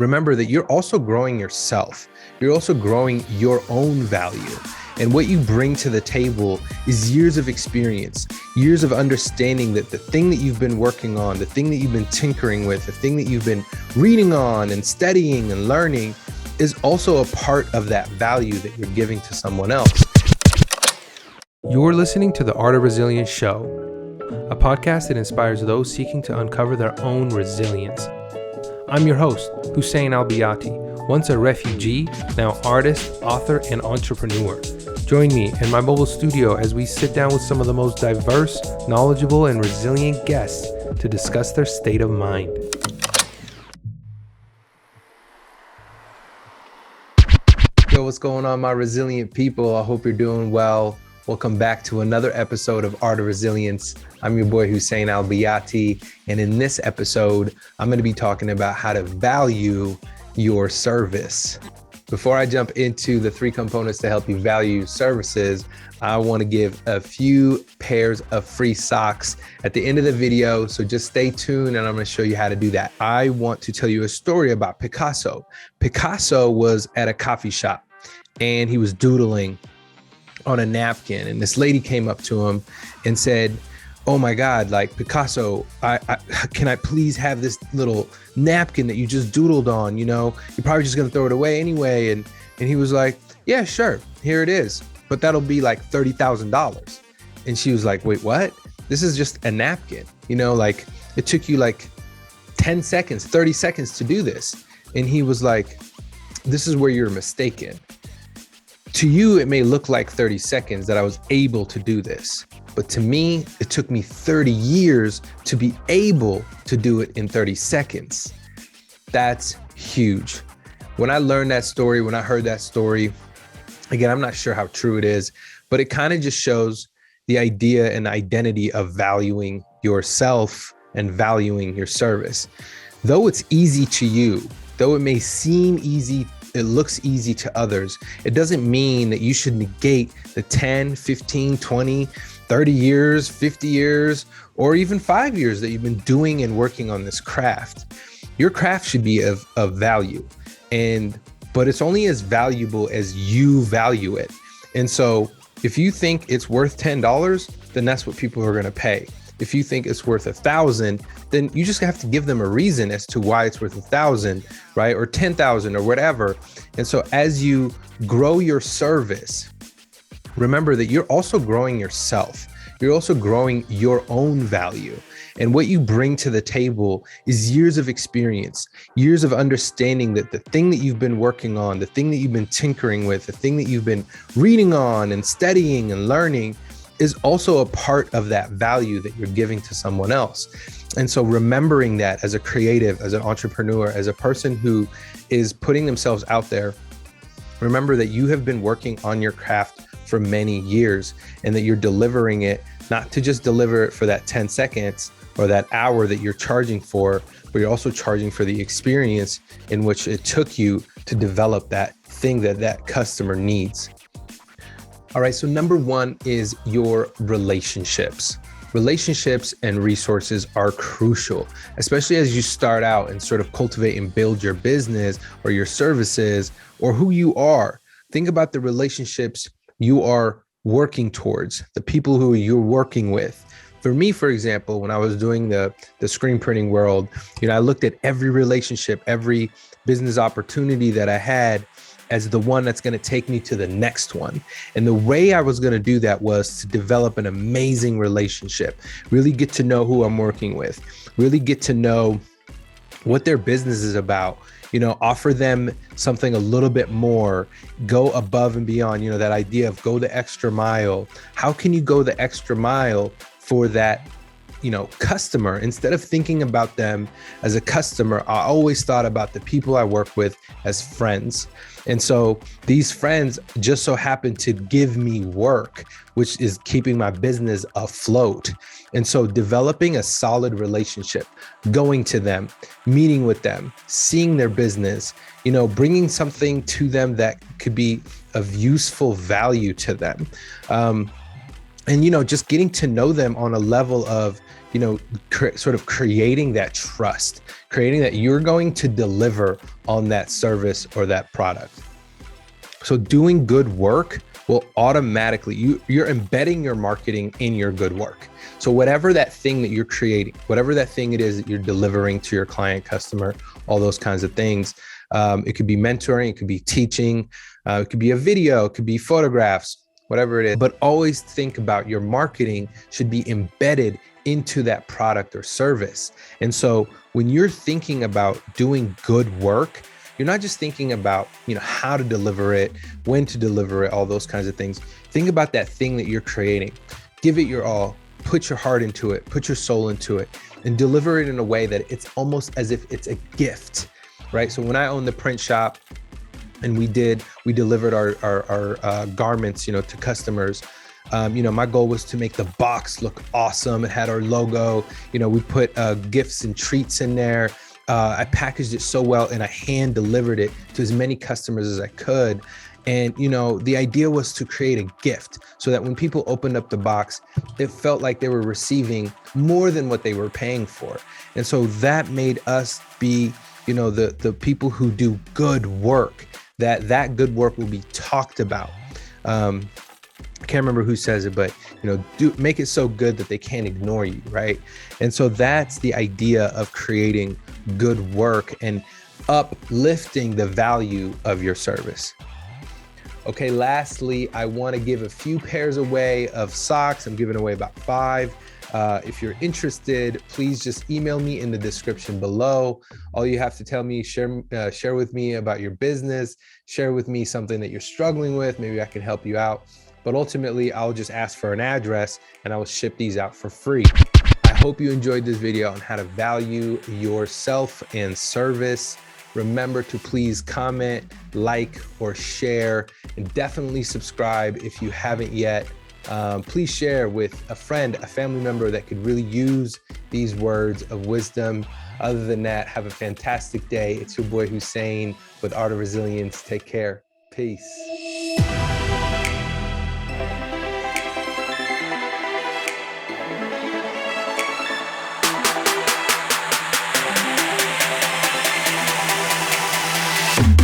remember that you're also growing yourself. You're also growing your own value. And what you bring to the table is years of experience, years of understanding that the thing that you've been working on, the thing that you've been tinkering with, the thing that you've been reading on and studying and learning is also a part of that value that you're giving to someone else. You're listening to the Art of Resilience Show, a podcast that inspires those seeking to uncover their own resilience. I'm your host, Hussein Al-Biati, once a refugee, now artist, author, and entrepreneur. Join me in my mobile studio as we sit down with some of the most diverse, knowledgeable, and resilient guests to discuss their state of mind. Yo, what's going on, my resilient people? I hope you're doing well. Welcome back to another episode of Art of Resilience. I'm your boy Hussein Al-Biati, and in this episode, I'm going to be talking about how to value your service. Before I jump into the 3 components to help you value services, I want to give a few pairs of free socks at the end of the video, so just stay tuned and I'm going to show you how to do that. I want to tell you a story about Picasso. Picasso was at a coffee shop and he was doodling on a napkin, and this lady came up to him and said, "Oh my God, like Picasso, can I please have this little napkin that you just doodled on? You know, you're probably just gonna throw it away anyway." And he was like, "Yeah, sure, here it is, but that'll be like $30,000. And she was like, "Wait, what? This is just a napkin. You know, like it took you like 10 seconds, 30 seconds to do this." And he was like, "This is where you're mistaken. To you, it may look like 30 seconds that I was able to do this. But to me, it took me 30 years to be able to do it in 30 seconds. That's huge. When I learned that story, when I heard that story, again, I'm not sure how true it is, but it kind of just shows the idea and identity of valuing yourself and valuing your service. Though it's easy to you, though it may seem easy, it looks easy to others, it doesn't mean that you should negate the 10, 15, 20, 30 years, 50 years, or even 5 years that you've been doing and working on this craft. Your craft should be of value, but it's only as valuable as you value it. And so if you think it's worth $10, then that's what people are gonna pay. If you think it's worth 1,000, then you just have to give them a reason as to why it's worth 1,000, right? Or 10,000 or whatever. And so as you grow your service, remember that you're also growing yourself. You're also growing your own value. And what you bring to the table is years of experience, years of understanding that the thing that you've been working on, the thing that you've been tinkering with, the thing that you've been reading on and studying and learning is also a part of that value that you're giving to someone else. And so remembering that as a creative, as an entrepreneur, as a person who is putting themselves out there, remember that you have been working on your craft for many years and that you're delivering it, not to just deliver it for that 10 seconds or that hour that you're charging for, but you're also charging for the experience in which it took you to develop that thing that customer needs. All right, so number 1 is your relationships. Relationships and resources are crucial, especially as you start out and sort of cultivate and build your business or your services or who you are. Think about the relationships you are working towards, the people who you're working with. For me, for example, when I was doing the screen printing world, I looked at every relationship, every business opportunity that I had as the one that's going to take me to the next one. And the way I was going to do that was to develop an amazing relationship, really get to know who I'm working with, really get to know what their business is about, offer them something a little bit more, go above and beyond, that idea of go the extra mile. How can you go the extra mile for that customer? Instead of thinking about them as a customer, I always thought about the people I work with as friends. And so these friends just so happen to give me work, which is keeping my business afloat. And so developing a solid relationship, going to them, meeting with them, seeing their business, bringing something to them that could be of useful value to them. And, just getting to know them on a level of, sort of creating that trust, creating that you're going to deliver on that service or that product. So doing good work will automatically, you're embedding your marketing in your good work. So whatever that thing that you're creating, whatever that thing it is that you're delivering to your client, customer, all those kinds of things, it could be mentoring, it could be teaching, it could be a video, it could be photographs, whatever it is. But always think about your marketing should be embedded into that product or service. And so when you're thinking about doing good work, you're not just thinking about, how to deliver it, when to deliver it, all those kinds of things. Think about that thing that you're creating. Give it your all, put your heart into it, put your soul into it, and deliver it in a way that it's almost as if it's a gift, right? So when I owned the print shop and we delivered our garments, to customers, my goal was to make the box look awesome. It had our logo, we put gifts and treats in there. I packaged it so well and I hand delivered it to as many customers as I could. And, the idea was to create a gift so that when people opened up the box, it felt like they were receiving more than what they were paying for. And so that made us be, the people who do good work, that good work will be talked about. I can't remember who says it, but make it so good that they can't ignore you, right? And so that's the idea of creating good work and uplifting the value of your service. Okay, lastly, I want to give a few pairs away of socks. I'm giving away about 5. If you're interested, please just email me in the description below. All you have to tell me, share with me about your business, share with me something that you're struggling with. Maybe I can help you out. But ultimately, I'll just ask for an address and I will ship these out for free. I hope you enjoyed this video on how to value yourself and service. Remember to please comment, like, or share, and definitely subscribe if you haven't yet. Please share with a friend, a family member that could really use these words of wisdom. Other than that, have a fantastic day. It's your boy Hussein with Art of Resilience. Take care. Peace.